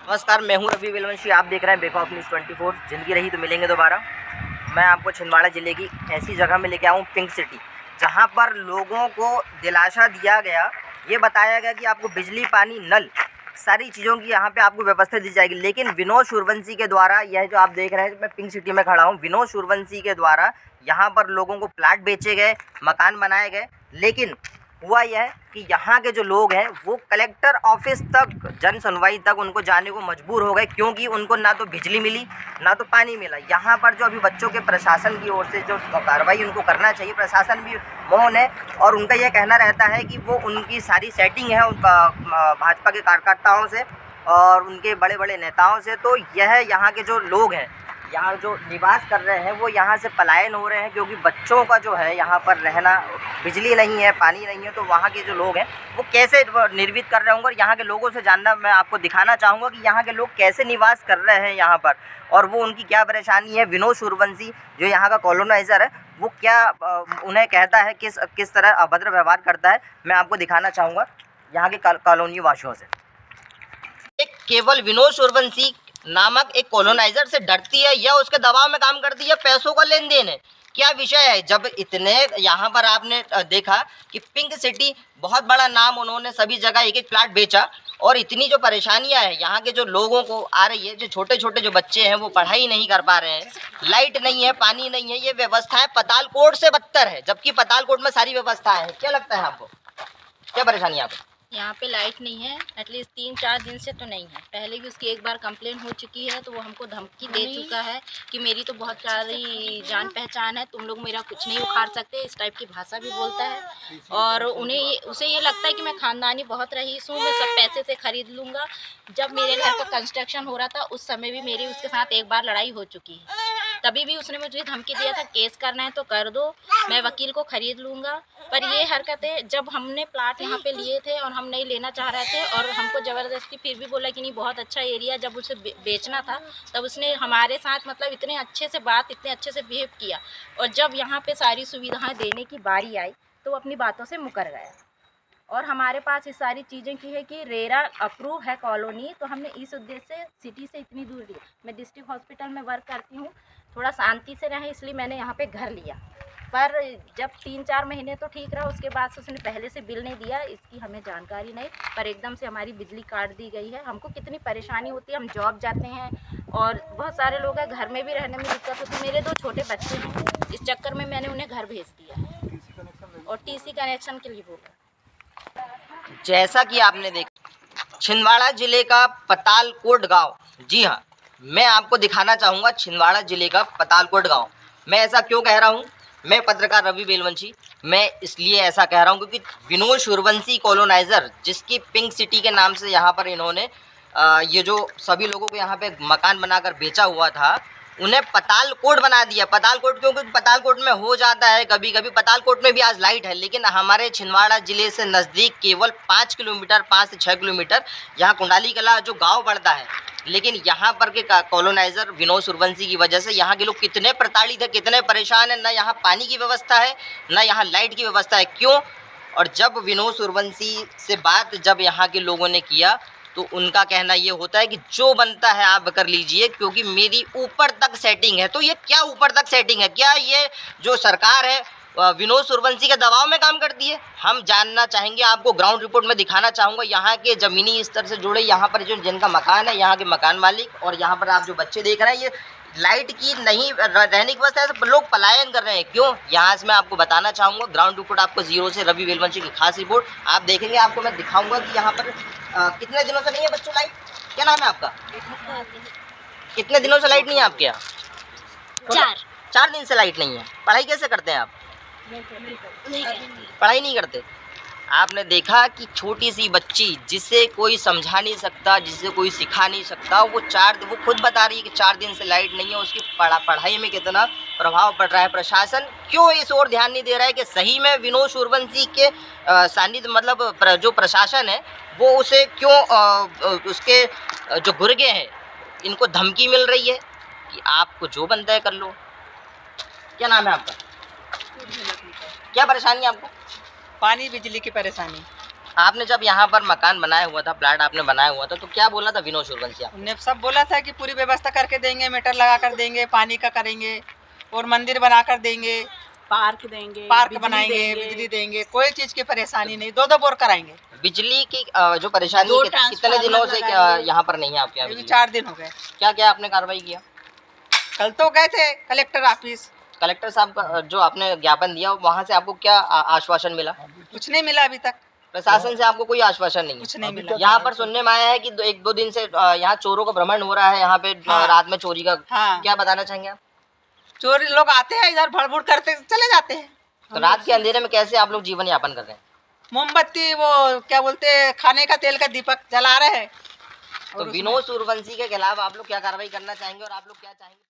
नमस्कार, मैं हूं रवि वेलवंशी। आप देख रहे हैं बेखौफ न्यूज़ 24। ज़िंदगी रही तो मिलेंगे दोबारा। मैं आपको छिंदवाड़ा ज़िले की ऐसी जगह में लेके आऊँ, पिंक सिटी, जहां पर लोगों को दिलासा दिया गया, ये बताया गया कि आपको बिजली, पानी, नल, सारी चीज़ों की यहाँ पे आपको व्यवस्था दी जाएगी। लेकिन विनोद सूर्यवंशी के द्वारा, यह जो आप देख रहे हैं, मैं पिंक सिटी में खड़ा हूँ, विनोद सूर्यवंशी के द्वारा यहाँ पर लोगों को प्लाट बेचे गए, मकान बनाए गए। लेकिन हुआ यह है कि यहाँ के जो लोग हैं वो कलेक्टर ऑफिस तक, जन सुनवाई तक उनको जाने को मजबूर हो गए, क्योंकि उनको ना तो बिजली मिली ना तो पानी मिला। यहाँ पर जो अभी बच्चों के प्रशासन की ओर से जो कार्रवाई उनको करना चाहिए, प्रशासन भी मौन है और उनका यह कहना रहता है कि वो उनकी सारी सेटिंग है उनका भाजपा के कार्यकर्ताओं से और उनके बड़े बड़े नेताओं से। तो यह यहाँ के जो लोग हैं, यहाँ जो निवास कर रहे हैं, वो यहाँ से पलायन हो रहे हैं, क्योंकि बच्चों का जो है यहाँ पर रहना, बिजली नहीं है, पानी नहीं है, तो वहाँ के जो लोग हैं वो कैसे निर्वित कर रहे होंगे। और यहाँ के लोगों से जानना, मैं आपको दिखाना चाहूँगा कि यहाँ के लोग कैसे निवास कर रहे हैं यहाँ पर और वो उनकी क्या परेशानी है। विनोद सूर्यवंशी जो यहाँ का कॉलोनाइज़र है, वो क्या उन्हें कहता है, किस तरह अभद्र व्यवहार करता है, मैं आपको दिखाना चाहूँगा यहाँ के कॉलोनी वासियों से। एक केवल विनोद सूर्यवंशी नामक एक कॉलोनाइजर से डरती है या उसके दबाव में काम करती है, पैसों का लेन देन है, क्या विषय है। जब इतने यहाँ पर आपने देखा कि पिंक सिटी बहुत बड़ा नाम, उन्होंने सभी जगह एक एक प्लाट बेचा और इतनी जो परेशानियां हैं यहाँ के जो लोगों को आ रही है, जो छोटे छोटे जो बच्चे हैं वो पढ़ाई नहीं कर पा रहे हैं, लाइट नहीं है, पानी नहीं है, ये व्यवस्थाएं पतालकोट से बदतर है, जबकि पतालकोट में सारी व्यवस्थाएं हैं। क्या लगता है आपको, क्या परेशानी है आपको? यहाँ पे लाइट नहीं है, एटलीस्ट 3-4 दिन से तो नहीं है। पहले भी उसकी एक बार कंप्लेन हो चुकी है, तो वो हमको धमकी दे चुका है कि मेरी तो बहुत सारी जान पहचान है, तुम लोग मेरा कुछ नहीं उखाड़ सकते, इस टाइप की भाषा भी बोलता है। और उसे ये लगता है कि मैं खानदानी बहुत रईस हूँ, मैं सब पैसे से खरीद लूँगा। जब मेरे घर का कंस्ट्रक्शन हो रहा था उस समय भी मेरी उसके साथ एक बार लड़ाई हो चुकी है, तभी भी उसने मुझे धमकी दिया था, केस करना है तो कर दो, मैं वकील को खरीद लूँगा। पर ये हरकतें, जब हमने प्लाट यहाँ पे लिए थे और हम नहीं लेना चाह रहे थे और हमको ज़बरदस्ती फिर भी बोला कि नहीं बहुत अच्छा एरिया, जब उसे बेचना था तब उसने हमारे साथ मतलब इतने अच्छे से बिहेव किया। और जब यहाँ पे सारी सुविधाएं देने की बारी आई तो वो अपनी बातों से मुकर गया। और हमारे पास इस सारी चीज़ें की है कि रेरा अप्रूव है कॉलोनी, तो हमने इस उद्देश्य से सिटी से इतनी दूर ली। मैं डिस्ट्रिक्ट हॉस्पिटल में वर्क करती हूँ, थोड़ा शांति से रहे इसलिए मैंने यहाँ पे घर लिया। पर जब 3-4 महीने तो ठीक रहा, उसके बाद से उसने पहले से बिल नहीं दिया, इसकी हमें जानकारी नहीं, पर एकदम से हमारी बिजली काट दी गई है। हमको कितनी परेशानी होती है, हम जॉब जाते हैं और बहुत सारे लोग हैं, घर में भी रहने में दिक्कत होती है। मेरे 2 छोटे बच्चे हैं, इस चक्कर में मैंने उन्हें घर भेज दिया है और टीसी कनेक्शन के लिए बोला। जैसा कि आपने देखा, छिंदवाड़ा जिले का पतालकोट गांव, जी हाँ, मैं आपको दिखाना चाहूँगा छिंदवाड़ा जिले का पतालकोट गांव। मैं ऐसा क्यों कह रहा हूँ, मैं पत्रकार रवि वेलवंशी, मैं इसलिए ऐसा कह रहा हूँ क्योंकि विनोद सूर्यवंशी कॉलोनाइज़र, जिसकी पिंक सिटी के नाम से यहाँ पर इन्होंने ये जो सभी लोगों को यहाँ पे मकान बनाकर बेचा हुआ था, उन्हें पतालकोट बना दिया। पतालकोट क्योंकि पतालकोट में हो जाता है कभी कभी, पतालकोट में भी आज लाइट है, लेकिन हमारे छिंदवाड़ा ज़िले से नज़दीक केवल 5 किलोमीटर, 5 से 6 किलोमीटर यहाँ कुंडाली कला जो गांव पड़ता है, लेकिन यहाँ पर के कॉलोनाइज़र विनोद सूर्यवंशी की वजह से यहाँ के लोग कितने प्रताड़ित है, कितने परेशान है। ना यहाँ पानी की व्यवस्था है, ना यहाँ लाइट की व्यवस्था है। क्यों? और जब विनोद सूर्यवंशी से बात जब यहाँ के लोगों ने किया तो उनका कहना ये होता है कि जो बनता है आप कर लीजिए, क्योंकि मेरी ऊपर तक सेटिंग है। तो ये क्या ऊपर तक सेटिंग है? क्या ये जो सरकार है विनोद सूर्यवंशी के दबाव में काम करती है? हम जानना चाहेंगे, आपको ग्राउंड रिपोर्ट में दिखाना चाहूँगा यहाँ के ज़मीनी स्तर से जुड़े, यहाँ पर जो जिनका मकान है, यहाँ के मकान मालिक, और यहाँ पर आप जो बच्चे देख रहे हैं, ये लाइट की नहीं रहने की व्यवस्था है, लोग पलायन कर रहे हैं। क्यों? यहाँ से मैं आपको बताना चाहूँगा, ग्राउंड रिपोर्ट आपको जीरो से रवि वेलवंशी की खास रिपोर्ट आप देखेंगे। आपको मैं दिखाऊँगा कि यहाँ पर कितने दिनों से नहीं है बच्चों लाइट। क्या नाम है आपका? कितने दिनों से लाइट नहीं है आपके यहाँ? 4 दिन से लाइट नहीं है। पढ़ाई कैसे करते हैं आप? पढ़ाई नहीं करते। आपने देखा कि छोटी सी बच्ची जिसे कोई समझा नहीं सकता, जिसे कोई सिखा नहीं सकता, वो खुद बता रही है कि 4 दिन से लाइट नहीं है, उसकी पढ़ाई में कितना प्रभाव पड़ रहा है। प्रशासन क्यों इस ओर ध्यान नहीं दे रहा है कि सही में विनोद सूर्यवंशी के सानिध्य, मतलब जो प्रशासन है वो उसे क्यों उसके जो गुर्गे हैं इनको धमकी मिल रही है कि आपको जो बनता है कर लो। क्या नाम है आपका? क्या परेशानी है आपको? पानी बिजली की परेशानी। आपने जब यहाँ पर मकान बनाया हुआ था, प्लाट आपने बनाया हुआ था, तो क्या बोला था विनोद सूर्यवंशी? उनने सब बोला था कि पूरी व्यवस्था करके देंगे, मीटर लगा कर देंगे, पानी का करेंगे और मंदिर बना कर देंगे, पार्क देंगे, पार्क बिजली बनाएंगे, देंगे। बिजली देंगे, कोई चीज की परेशानी नहीं, 2-2 बोर कराएंगे। बिजली की जो परेशानी दो कितने ट्रांसफार्मर दिनों से लगाएंगे। यहाँ पर नहीं है आपके यहाँ अभी बिजली? 4 दिन हो गए। क्या क्या आपने कार्रवाई किया? कल तो गए थे कलेक्टर ऑफिस, कलेक्टर साहब का जो आपने ज्ञापन दिया वहाँ से आपको क्या आश्वासन मिला? कुछ नहीं मिला अभी तक, प्रशासन से आपको कोई आश्वासन नहीं कुछ है? नहीं मिला। यहाँ पर सुनने में आया है कि 1-2 दिन से यहाँ चोरों का भ्रमण हो रहा है, यहाँ पे हाँ। रात में चोरी का, हाँ, क्या बताना चाहेंगे आप? चोरी लोग आते हैं इधर, भड़बुड़ करते चले जाते हैं। तो रात के अंधेरे में कैसे आप लोग जीवन यापन कर रहे हैं? मोमबत्ती, वो क्या बोलते हैं, खाने का तेल का दीपक जला रहे हैं। तो विनोद सूर्यवंशी के खिलाफ आप लोग क्या कार्रवाई करना चाहेंगे और आप लोग क्या चाहेंगे?